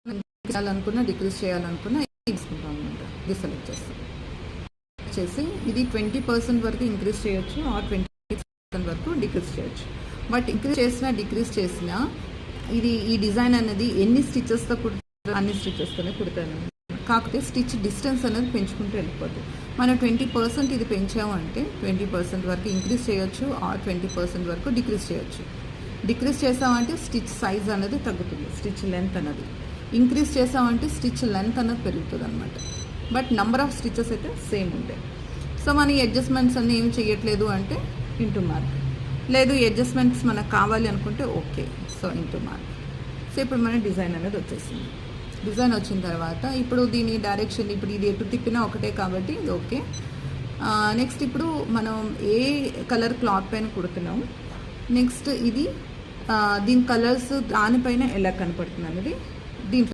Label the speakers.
Speaker 1: చేయాలనుకున్నా డిక్రీజ్ చేయాలనుకున్నా తీసుకుంటాం అనమాట. ఇది సెలెక్ట్ చేసి ఇది 20% వరకు ఇంక్రీజ్ చేయొచ్చు ఆర్ 20% వరకు డిక్రీజ్ చేయొచ్చు. బట్ ఇంక్రీజ్ చేసినా డిక్రీజ్ చేసినా ఇది ఈ డిజైన్ అనేది ఎన్ని స్టిచెస్తో కుడతారు అన్ని స్టిచెస్తోనే కుడతాను. కాకపోతే స్టిచ్ డిస్టెన్స్ అనేది పెంచుకుంటూ వెళ్ళిపోతుంది. మనం 20% ఇది పెంచామంటే 20% వరకు ఇంక్రీజ్ చేయొచ్చు ఆర్ 20% వరకు డిక్రీజ్ చేయొచ్చు. డిక్రీజ్ చేసామంటే స్టిచ్ సైజ్ అనేది తగ్గుతుంది, స్టిచ్ లెంత్ అనేది. ఇంక్రీజ్ చేసామంటే స్టిచ్ లెంత్ అనేది పెరుగుతుంది అనమాట. బట్ నెంబర్ ఆఫ్ స్టిచెస్ అయితే సేమ్ ఉంటాయి. సో మన ఈ అడ్జస్ట్మెంట్స్ అన్నీ ఏమి చేయట్లేదు అంటే ఇంటూ మార్క్. లేదు ఈ అడ్జస్ట్మెంట్స్ మనకు కావాలి అనుకుంటే okay, so into mark. So ఇప్పుడు మన డిజైన్ అనేది వచ్చేసింది. డిజైన్ వచ్చిన తర్వాత ఇప్పుడు దీని డైరెక్షన్ ఇప్పుడు ఇది ఎటు తిప్పినా ఒకటే కాబట్టి ఇది ఓకే. నెక్స్ట్ ఇప్పుడు మనం ఏ కలర్ క్లాత్ పైన కుడుతున్నాం, నెక్స్ట్ ఇది దీని కలర్స్ దానిపైన ఎలా కనపడుతుంది అనేది